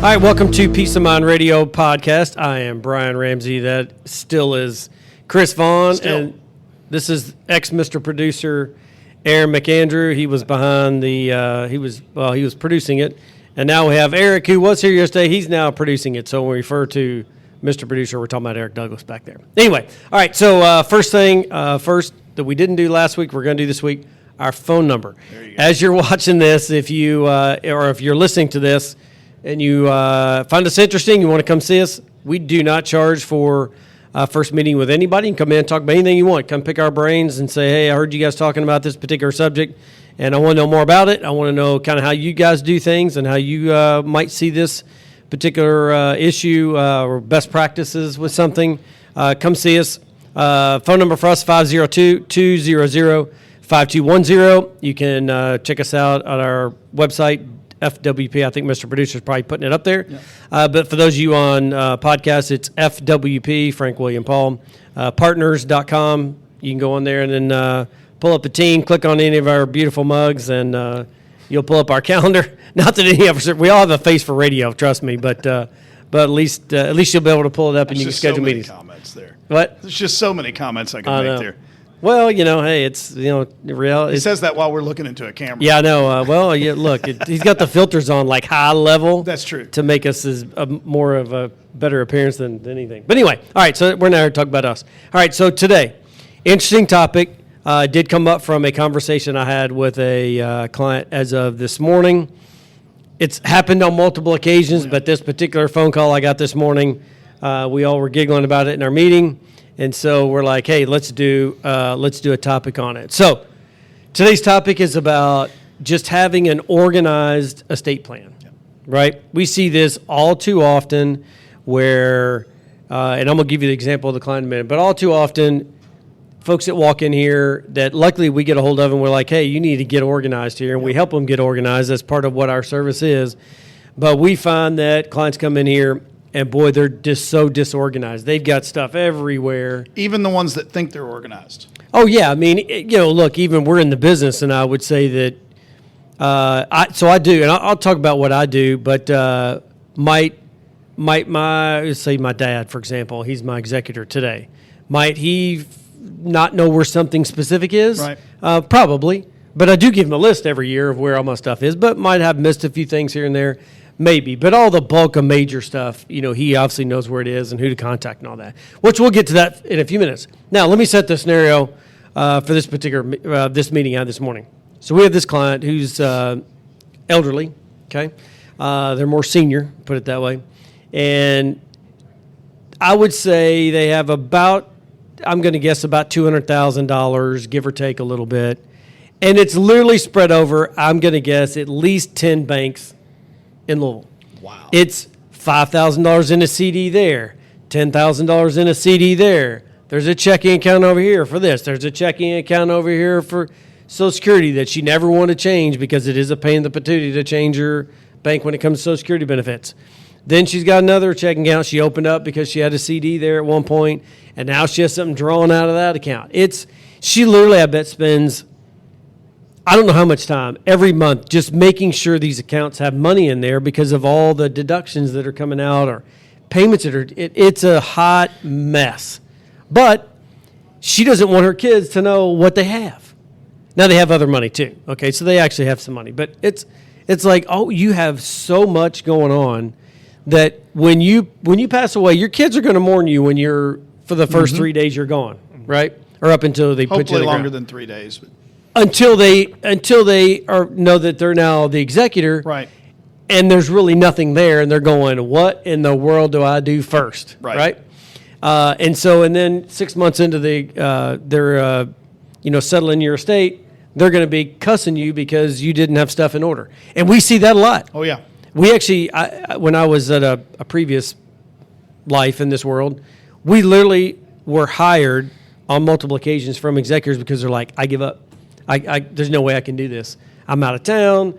All right, welcome to Peace of Mind Radio Podcast. I am Brian Ramsey. That still is Chris Vaughn. And this is ex-Mr. Producer Aaron McAndrew. He was behind the, he was producing it. And now we have Eric, who was here yesterday. He's now producing it. So when we refer to Mr. Producer, we're talking about Eric Douglas back there. Anyway, all right, so first that we didn't do last week, we're going to do this week, our phone number. As you're watching this, if you or if you're listening to this, and you find us interesting, you want to come see us, we do not charge for first meeting with anybody. You can come in and talk about anything you want. Come pick our brains and say, hey, I heard you guys talking about this particular subject, and I want to know more about it. I want to know kind of how you guys do things and how you might see this particular issue or best practices with something. Come see us. Phone number for us, 502-200-5210. You can check us out on our website, FWP. I think Mr. Producer is probably putting it up there. Yeah. But for those of you on podcasts, it's FWP, Frank William Paul, partners.com. You can go on there and then pull up the team, click on any of our beautiful mugs, and you'll pull up our calendar. Not that any of us, we all have a face for radio, trust me, but at least you'll be able to pull it up and you can schedule meetings. Comments there. What? There's just so many comments I can make there. Well, hey, it's, real. He says that while we're looking into a camera. Yeah, I know. Look, he's got the filters on like high level. That's true. To make us more of a better appearance than anything. But anyway, all right, so we're now here to talk about us. All right, so today, interesting topic. Did come up from a conversation I had with a client as of this morning. It's happened on multiple occasions, but this particular phone call I got this morning, we all were giggling about it in our meeting. And so we're like, hey, let's do a topic on it. So today's topic is about just having an organized estate plan, right? We see this all too often where, and I'm going to give you the example of the client in a minute, but all too often, folks that walk in here that luckily we get a hold of and we're like, hey, you need to get organized here. And we help them get organized. That's part of what our service is. But we find that clients come in here and boy, they're just so disorganized. They've got stuff everywhere. Even the ones that think they're organized. Oh, yeah. I mean, look, even we're in the business, and I would say that I do, and I'll talk about what I do, but let's say my dad, for example, he's my executor today. Might he not know where something specific is? Right. Probably. But I do give him a list every year of where all my stuff is, but might have missed a few things here and there. Maybe, but all the bulk of major stuff, he obviously knows where it is and who to contact and all that, which we'll get to that in a few minutes. Now, let me set the scenario for this particular this meeting I had this morning. So we have this client who's elderly, okay? They're more senior, put it that way. And I would say they have about, I'm going to guess about $200,000, give or take a little bit. And it's literally spread over, I'm going to guess, at least 10 banks in Louisville. Wow. It's $5,000 in a CD there, $10,000 in a CD there. There's a checking account over here for this. There's a checking account over here for Social Security that she never want to change because it is a pain in the patootie to change her bank when it comes to Social Security benefits. Then she's got another checking account she opened up because she had a CD there at one point, and now she has something drawn out of that account. She literally, I bet, spends I don't know how much time every month just making sure these accounts have money in there because of all the deductions that are coming out or payments that are, it's a hot mess. But she doesn't want her kids to know what they have. Now they have other money too. Okay, so they actually have some money. But it's like, oh, you have so much going on that when you pass away, your kids are going to mourn you when you're, for the first 3 days you're gone, right? Or up until they put you in the Hopefully longer ground. than 3 days. But. Until they know that they're now the executor, Right. And there's really nothing there, and they're going, "What in the world do I do first?" Right. And then 6 months into they're settling your estate, they're going to be cussing you because you didn't have stuff in order, and we see that a lot. Oh yeah. We actually, when I was at a previous life in this world, we literally were hired on multiple occasions from executors because they're like, "I give up. There's no way I can do this. I'm out of town.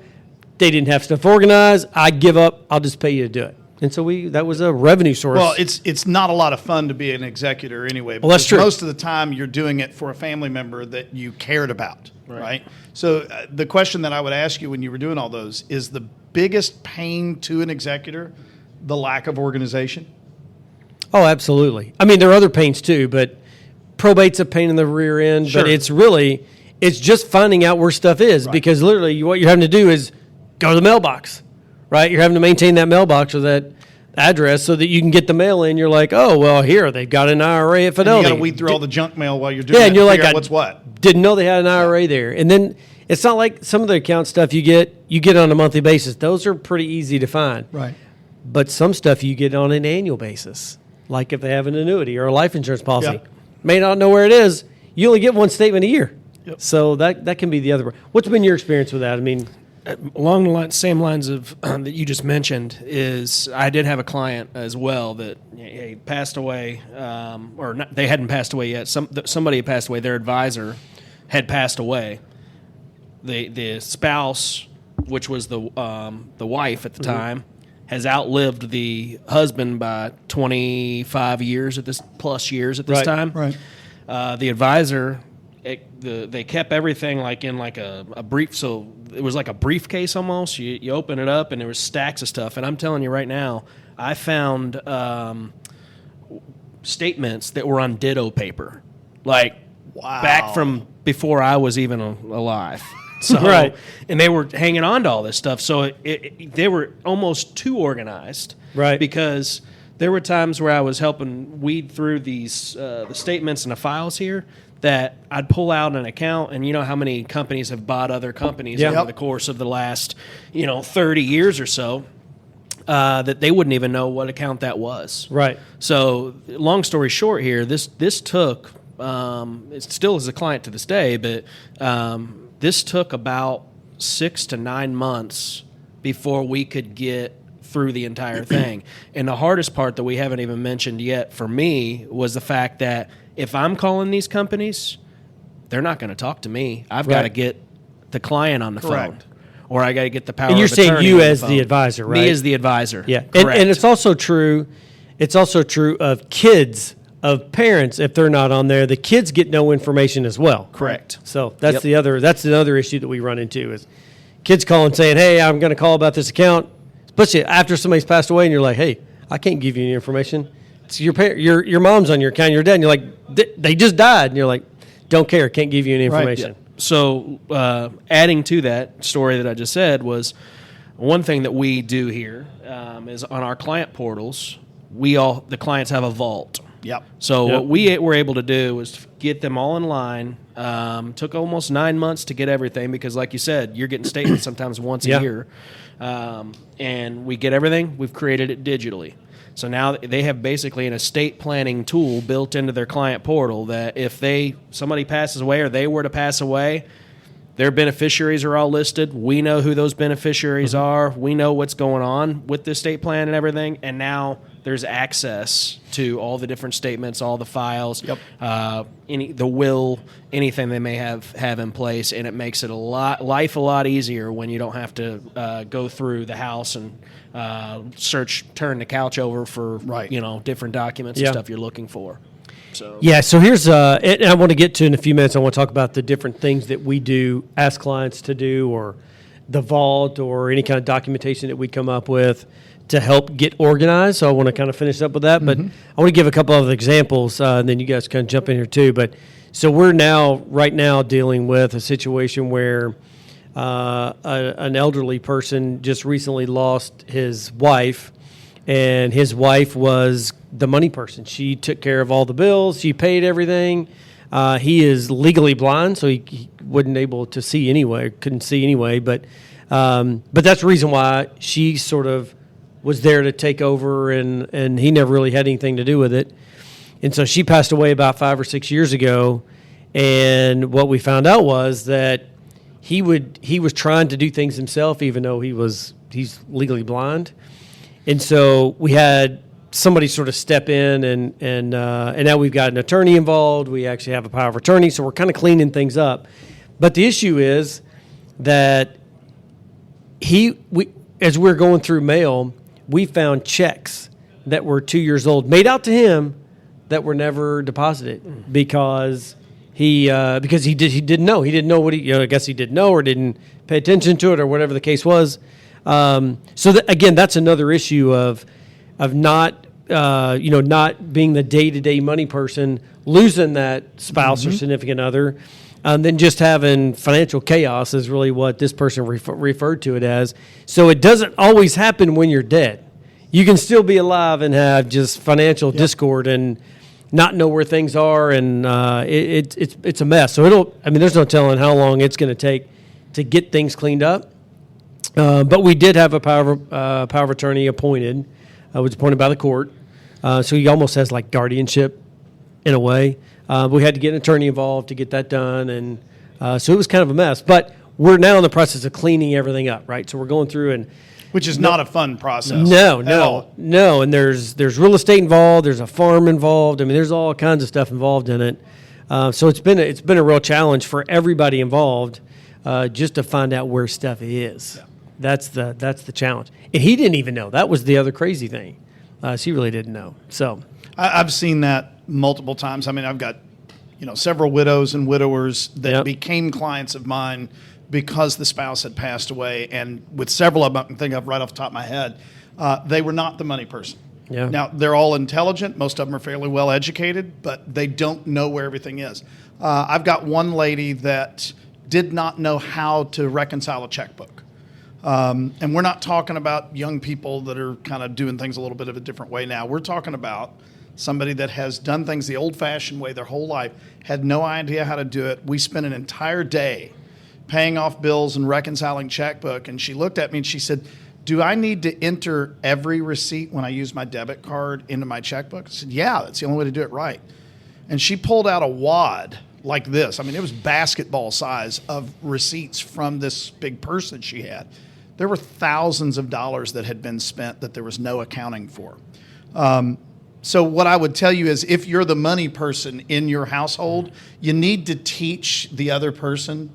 They didn't have stuff organized. I give up. I'll just pay you to do it." And so that was a revenue source. Well, it's not a lot of fun to be an executor anyway. Well, that's true. Most of the time you're doing it for a family member that you cared about, right? So the question that I would ask you when you were doing all those is the biggest pain to an executor the lack of organization? Oh, absolutely. I mean, there are other pains too, but probate's a pain in the rear end. Sure. But it's just finding out where stuff is, because literally what you're having to do is go to the mailbox, right? You're having to maintain that mailbox or that address so that you can get the mail in. You're like, oh, well, here, they've got an IRA at Fidelity. You got to weed through all the junk mail while you're doing yeah, it and you're like, what's what. Didn't know they had an IRA there. And then it's not like some of the account stuff you get on a monthly basis. Those are pretty easy to find. Right. But some stuff you get on an annual basis, like if they have an annuity or a life insurance policy. Yep. May not know where it is. You only get one statement a year. Yep. So that can be the other. What's been your experience with that? I mean, along the same lines of that you just mentioned, is I did have a client as well that he passed away, or not, they hadn't passed away yet. Somebody had passed away. Their advisor had passed away. The spouse, which was the wife at the time, has outlived the husband by 25 years at this time. Right. The advisor, they kept everything like in like a brief, so it was like a briefcase almost. You open it up and there was stacks of stuff. And I'm telling you right now, I found statements that were on ditto paper, like back from before I was even alive. So, right. And they were hanging on to all this stuff. So they were almost too organized. Right. Because there were times where I was helping weed through these the statements and the files here that I'd pull out an account, and you know how many companies have bought other companies over the course of the last 30 years or so, that they wouldn't even know what account that was. right. So, long story short here, this took, it still is a client to this day, but this took about 6 to 9 months before we could get through the entire thing. And the hardest part that we haven't even mentioned yet for me was the fact that if I'm calling these companies, they're not going to talk to me. I've got to get the client on the phone. Or I got to get the power of attorney. And you're saying you as the the advisor, right? Me as the advisor. Yeah. Correct. And it's also true of kids, of parents. If they're not on there, the kids get no information as well. Correct. So that's the other issue that we run into is kids calling saying, hey, I'm going to call about this account, especially after somebody's passed away, and you're like, hey, I can't give you any information. It's your mom's on your account, your dad, and you're like, they just died, and you're like, don't care, can't give you any information. Right. So adding to that story that I just said was one thing that we do here is on our client portals, the clients have a vault. Yep. So what we were able to do was get them all in line. Took almost 9 months to get everything because, like you said, you're getting statements sometimes once a year. And we get everything. We've created it digitally. So now they have basically an estate planning tool built into their client portal that if somebody passes away or they were to pass away, their beneficiaries are all listed. We know who those beneficiaries are. We know what's going on with the estate plan and everything. And now there's access to all the different statements, all the files, the will, anything they may have in place, and it makes it life a lot easier when you don't have to go through the house and turn the couch over for different documents and stuff you're looking for. So here's and I want to get to in a few minutes. I want to talk about the different things that we do, ask clients to do, or the vault, or any kind of documentation that we come up with to help get organized. So I want to kind of finish up with that, but I want to give a couple of examples, and then you guys kind of jump in here too. But so we're right now dealing with a situation where an elderly person just recently lost his wife, and his wife was the money person. She took care of all the bills. She paid everything. He is legally blind, so he wasn't able to see anyway, couldn't see anyway. But that's the reason why she sort of was there to take over, and he never really had anything to do with it. And so she passed away about 5 or 6 years ago. And what we found out was that he was trying to do things himself, even though he's legally blind. And so we had somebody sort of step in, and now we've got an attorney involved. We actually have a power of attorney, so we're kind of cleaning things up. But the issue is that as we're going through mail, we found checks that were 2 years old, made out to him, that were never deposited because he didn't know. He didn't know what I guess he didn't know or didn't pay attention to it or whatever the case was. Again, that's another issue of not not being the day-to-day money person, losing that spouse or significant other, then just having financial chaos is really what this person referred to it as. So it doesn't always happen when you're dead. You can still be alive and have just financial discord and not know where things are, and it's a mess. So there's no telling how long it's going to take to get things cleaned up. But we did have a power of attorney appointed, was appointed by the court. So he almost has like guardianship in a way. We had to get an attorney involved to get that done, and so it was kind of a mess. But we're now in the process of cleaning everything up, right? So we're going through and Which is not a fun process. no, all. and there's real estate involved. There's a farm involved. I mean, there's all kinds of stuff involved in it. So it's been a real challenge for everybody involved, just to find out where stuff is. Yeah. That's the challenge. And he didn't even know. That was the other crazy thing. So he really didn't know. So I've seen that multiple times. I mean, I've got several widows and widowers that became clients of mine because the spouse had passed away, and with several of them I can think of right off the top of my head, they were not the money person. Yeah. Now, they're all intelligent. Most of them are fairly well educated, but they don't know where everything is. I've got one lady that did not know how to reconcile a checkbook. And we're not talking about young people that are kind of doing things a little bit of a different way now. We're talking about somebody that has done things the old-fashioned way their whole life, had no idea how to do it. We spent an entire day paying off bills and reconciling checkbook, and she looked at me and she said, "Do I need to enter every receipt when I use my debit card into my checkbook?" I said, "Yeah, that's the only way to do it right." And she pulled out a wad like this. I mean, it was basketball size of receipts from this big purse that she had. There were thousands of dollars that had been spent that there was no accounting for. So what I would tell you is, if you're the money person in your household, you need to teach the other person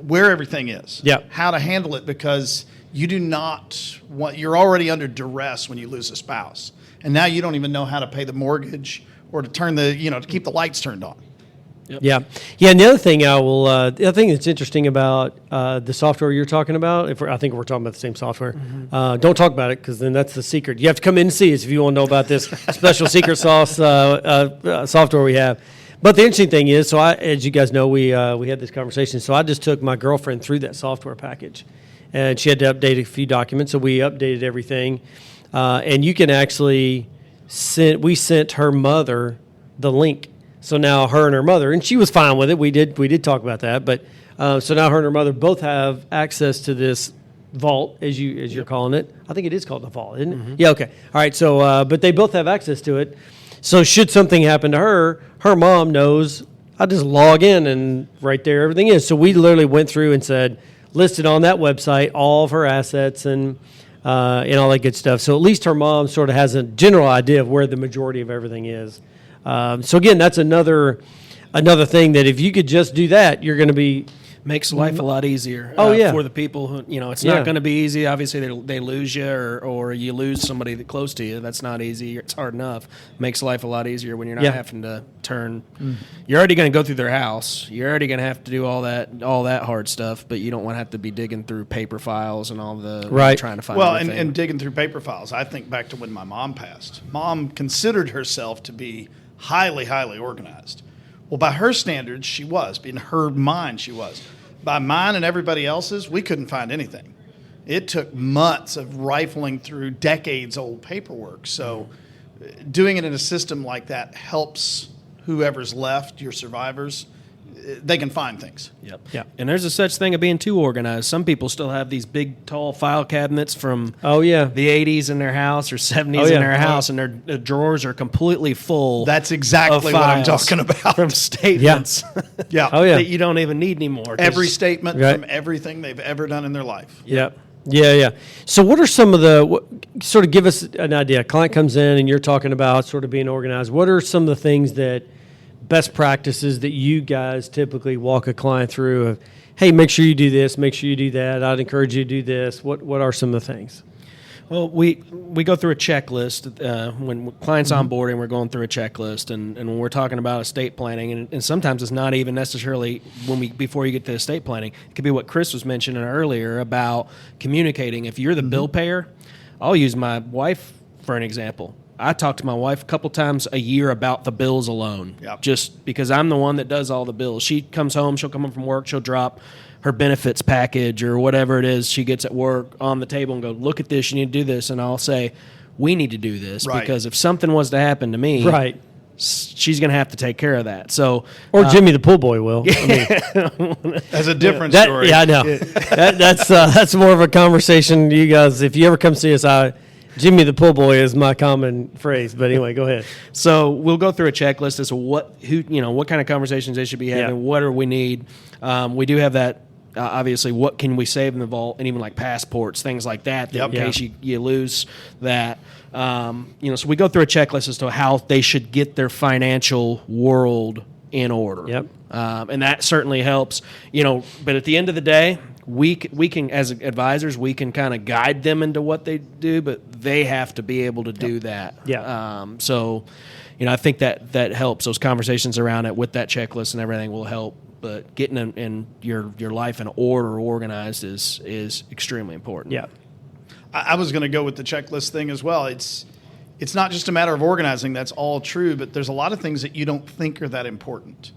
where everything is, how to handle it, because you do not want, you're already under duress when you lose a spouse. And now you don't even know how to pay the mortgage or to turn to keep the lights turned on. Yep. Yeah. And the other thing the other thing that's interesting about the software you're talking about, I think we're talking about the same software. Don't talk about it, because then that's the secret. You have to come in and see us if you want to know about this special secret sauce software we have. But the interesting thing is, so as you guys know, we had this conversation. So I just took my girlfriend through that software package, and she had to update a few documents. So we updated everything, and you can actually we sent her mother the link. So now her and her mother, and she was fine with it. We did talk about that, but so now her and her mother both have access to this vault, as you're calling it. I think it is called the vault, isn't it? Yeah. Okay. All right. So, but they both have access to it. So should something happen to her, her mom knows. I just log in, and right there everything is. So we literally went through and said, listed on that website all of her assets and all that good stuff. So at least her mom sort of has a general idea of where the majority of everything is. So again, that's another thing that if you could just do that, you're going to be makes life a lot easier. For the people who it's not going to be easy. Obviously, they lose you or you lose somebody that close to you. That's not easy. It's hard enough. Makes life a lot easier when you're not having to turn. You're already going to go through their house. You're already going to have to do all that hard stuff. But you don't want to have to be digging through paper files and all the trying to find. Well, everything. and digging through paper files. I think back to when my mom passed. Mom considered herself to be highly, highly organized. Well, by her standards, she was. In her mind, she was. By mine and everybody else's, we couldn't find anything. It took months of rifling through decades-old paperwork. So doing it in a system like that helps whoever's left, your survivors. They can find things. Yep. Yeah. And there's a such thing of being too organized. Some people still have these big, tall file cabinets from the 80s in their house or 70s in their house, and their drawers are completely full. That's exactly what I'm talking about. From statements. That you don't even need anymore. Every statement from everything they've ever done in their life. Yeah. So what are some of sort of give us an idea. A client comes in and you're talking about sort of being organized. What are some of the things best practices that you guys typically walk a client through of, hey, make sure you do this, make sure you do that, I'd encourage you to do this? What are some of the things? Well, we go through a checklist when clients onboarding. We're going through a checklist, and when we're talking about estate planning, and sometimes it's not even necessarily before you get to estate planning. It could be what Chris was mentioning earlier about communicating. If you're the bill payer, I'll use my wife for an example. I talk to my wife a couple times a year about the bills alone, Yep. just because I'm the one that does all the bills. She comes home, she'll come home from work, she'll drop her benefits package or whatever it is she gets at work on the table and go, look at this, you need to do this. And I'll say, we need to do this Right. because if something was to happen to me, Right. she's going to have to take care of that. So, Or Jimmy the pool boy will. I mean, That's a different that, story. yeah, I know. That's more of a conversation. You guys, if you ever come see us, Jimmy the pool boy is my common phrase. But anyway, go ahead. So we'll go through a checklist as to what kind of conversations they should be having. Yeah. What do we need? We do have that. Obviously, what can we save in the vault, and even like passports, things like that, Yep. in case you lose that. So we go through a checklist as to how they should get their financial world in order. Yep. And that certainly helps. But at the end of the day, we can, as advisors, we can kind of guide them into what they do, but they have to be able to do that. Yeah. I think that helps. Those conversations around it with that checklist and everything will help. But getting in your life in order, organized, is extremely important. Yeah. I was going to go with the checklist thing as well. It's not just a matter of organizing. That's all true, but there's a lot of things that you don't think are that important.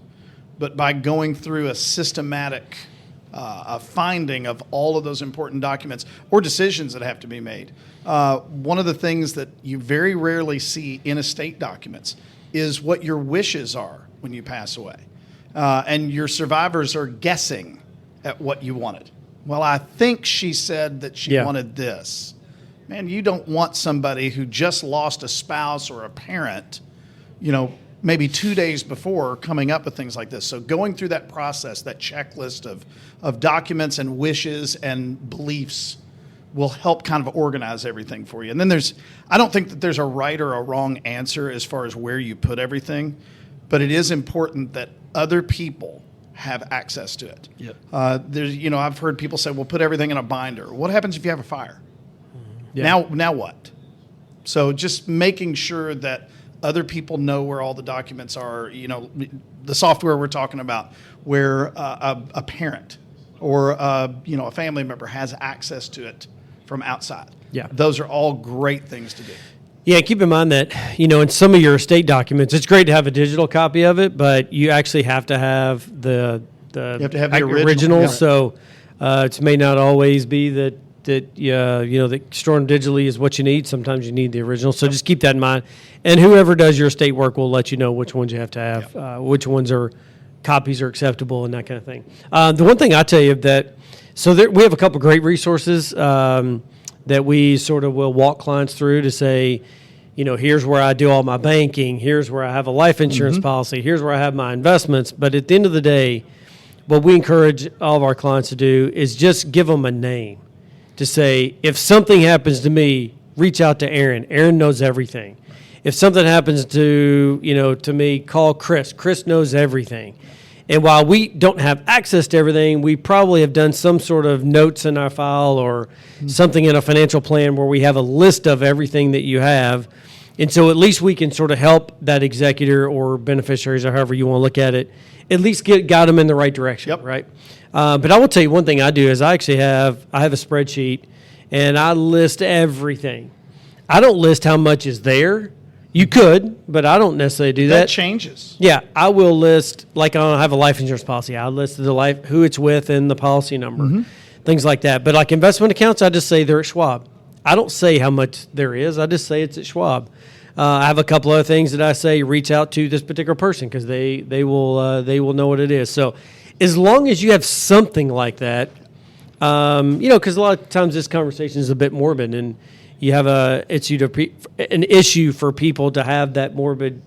But by going through a systematic a finding of all of those important documents or decisions that have to be made, one of the things that you very rarely see in estate documents is what your wishes are when you pass away. And your survivors are guessing at what you wanted. Well, I think she said that she wanted this. Man, you don't want somebody who just lost a spouse or a parent, maybe 2 days before coming up with things like this. So going through that process, that checklist of documents and wishes and beliefs will help kind of organize everything for you. And then I don't think that there's a right or a wrong answer as far as where you put everything, but it is important that other people have access to it. Yep. I've heard people say, well, put everything in a binder. What happens if you have a fire? Yeah. Now what? So just making sure that other people know where all the documents are, the software we're talking about, where a parent or a family member has access to it from outside. Yeah. Those are all great things to do. Yeah, keep in mind that, in some of your estate documents, it's great to have a digital copy of it, but you actually have to have the have to have the original. yeah. So it may not always be that storing digitally is what you need. Sometimes you need the original. So just keep that in mind. And whoever does your estate work will let you know which ones you have to have, which ones copies are acceptable and that kind of thing. The one thing I tell you we have a couple great resources that we sort of will walk clients through to say, here's where I do all my banking, here's where I have a life insurance policy, here's where I have my investments. But at the end of the day, what we encourage all of our clients to do is just give them a name to say, if something happens to me, reach out to Aaron. Aaron knows everything. If something happens to me, call Chris. Chris knows everything. And while we don't have access to everything, we probably have done some sort of notes in our file or something in a financial plan where we have a list of everything that you have. And so at least we can sort of help that executor or beneficiaries or however you want to look at it, at least guide them in the right direction, right? But I will tell you one thing I do is I have a spreadsheet and I list everything. I don't list how much is there. You could, but I don't necessarily do that. That changes. Yeah, I will list, like I have a life insurance policy. I list who it's with and the policy number, things like that. But like investment accounts, I just say they're at Schwab. I don't say how much there is. I just say it's at Schwab. I have a couple other things that I say reach out to this particular person because they will know what it is. So as long as you have something like that, because a lot of times this conversation is a bit morbid and you have an issue for people to have that morbid,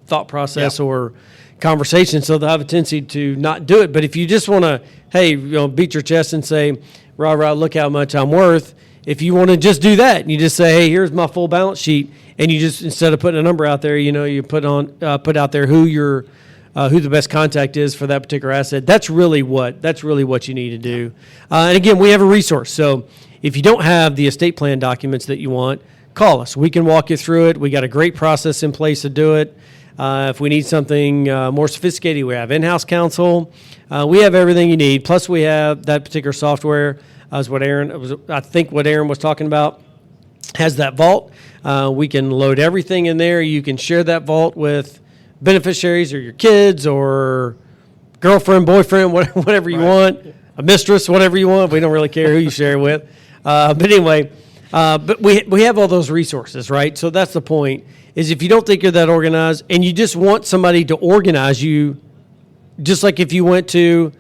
thought process or conversation. So they'll have a tendency to not do it. But if you just want to, beat your chest and say, rah, rah, look how much I'm worth. If you want to just do that and you just say, hey, here's my full balance sheet. And you just, instead of putting a number out there, you put out there who the best contact is for that particular asset. That's really what you need to do. And again, we have a resource. So if you don't have the estate plan documents that you want, call us. We can walk you through it. We got a great process in place to do it. If we need something more sophisticated, we have in-house counsel. We have everything you need. Plus, we have that particular software. I think what Aaron was talking about. has that vault. We can load everything in there. You can share that vault with beneficiaries or your kids or girlfriend, boyfriend, whatever you want, a mistress, whatever you want. We don't really care who you share it with. But anyway, but we have all those resources, right? So that's the point, is if you don't think you're that organized and you just want somebody to organize you, just like if you went to,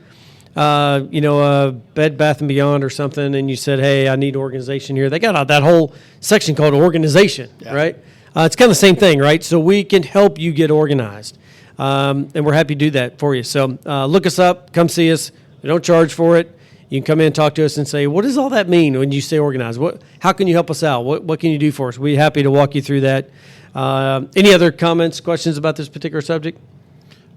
a Bed Bath & Beyond or something, and you said, hey, I need organization here. They got that whole section called organization, right? It's kind of the same thing, right? So we can help you get organized, and we're happy to do that for you. So look us up. Come see us. We don't charge for it. You can come in and talk to us and say, what does all that mean when you say organized? How can you help us out? What can you do for us? We're happy to walk you through that. Any other comments, questions about this particular subject?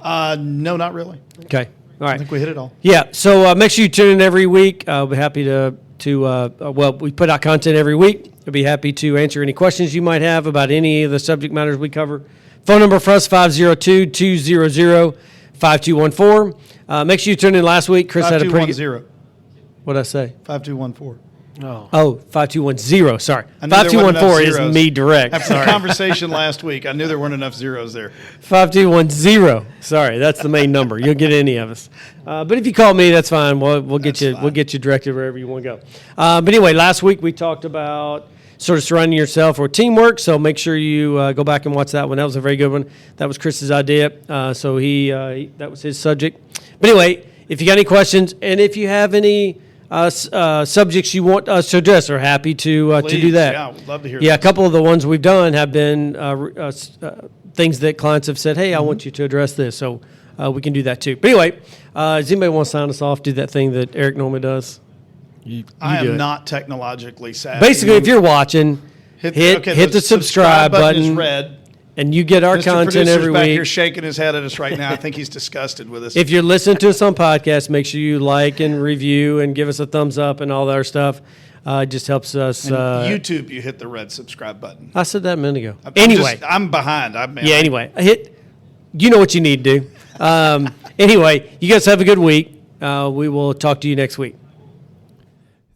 No, not really. Okay. All right. I think we hit it all. Yeah. So make sure you tune in every week. We'll be happy we put out content every week. We'll be happy to answer any questions you might have about any of the subject matters we cover. Phone number for us, 502-200-5214. Make sure you tune in last week. Chris had a pretty good... 5210. What'd I say? 5214. Oh, 5210. Sorry. I knew there weren't 5214 enough is me direct. After the conversation last week, I knew there weren't enough zeros there. 5210. Sorry, that's the main number. You'll get any of us. But if you call me, that's fine. We'll get you directed wherever you want to go. But anyway, last week we talked about sort of surrounding yourself or teamwork. So make sure you go back and watch that one. That was a very good one. That was Chris's idea. So that was his subject. But anyway, if you got any questions and if you have any subjects you want us to address, are happy to do that. Yeah, we'd love to hear Yeah, that. a couple of the ones we've done have been things that clients have said, hey, I want you to address this. So we can do that too. But anyway, does anybody want to sign us off, do that thing that Eric normally does? I do am it. not technologically savvy. Basically, if you're watching, hit the subscribe button, is red. and you get our Mr. content Producer's every back week. here shaking his head at us right now. I think he's disgusted with us. If you're listening to us on podcast, make sure you like and review and give us a thumbs up and all that other stuff. It just helps us. And YouTube, you hit the red subscribe button. I said that a minute ago. Anyway. I'm behind. Anyway. You know what you need to do. Anyway, you guys have a good week. We will talk to you next week.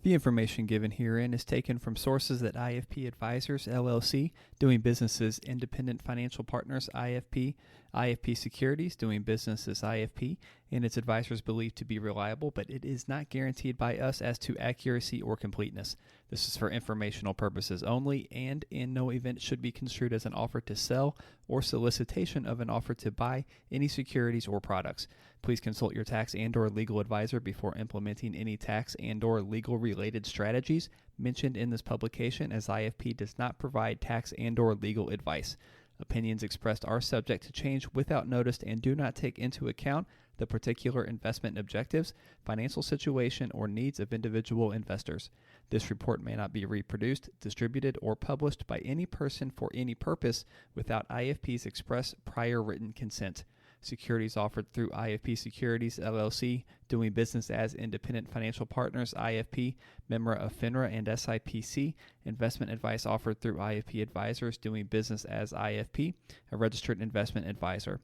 The information given herein is taken from sources that IFP Advisors, LLC, doing business as Independent Financial Partners, IFP, IFP Securities, doing business as IFP, and its advisors believed to be reliable, but it is not guaranteed by us as to accuracy or completeness. This is for informational purposes only, and in no event should be construed as an offer to sell or solicitation of an offer to buy any securities or products. Please consult your tax and/or legal advisor before implementing any tax and/or legal related strategies mentioned in this publication, as IFP does not provide tax and/or legal advice. Opinions expressed are subject to change without notice and do not take into account the particular investment objectives, financial situation, or needs of individual investors. This report may not be reproduced, distributed, or published by any person for any purpose without IFP's express prior written consent. Securities offered through IFP Securities, LLC, doing business as Independent Financial Partners, IFP, member of FINRA and SIPC. Investment advice offered through IFP Advisors, doing business as IFP, a registered investment advisor.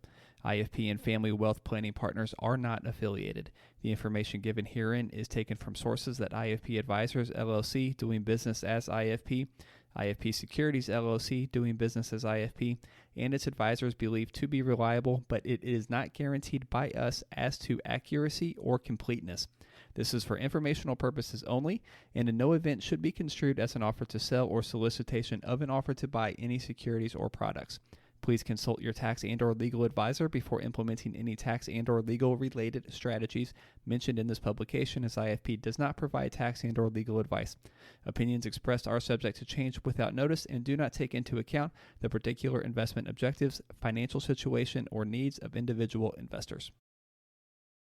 IFP and Family Wealth Planning Partners are not affiliated. The information given herein is taken from sources that IFP Advisors, LLC, doing business as IFP, IFP Securities, LLC, doing business as IFP, and its advisors believe to be reliable, but it is not guaranteed by us as to accuracy or completeness. This is for informational purposes only, and in no event should be construed as an offer to sell or solicitation of an offer to buy any securities or products. Please consult your tax and/or legal advisor before implementing any tax and/or legal related strategies mentioned in this publication, as IFP does not provide tax and/or legal advice. Opinions expressed are subject to change without notice and do not take into account the particular investment objectives, financial situation, or needs of individual investors.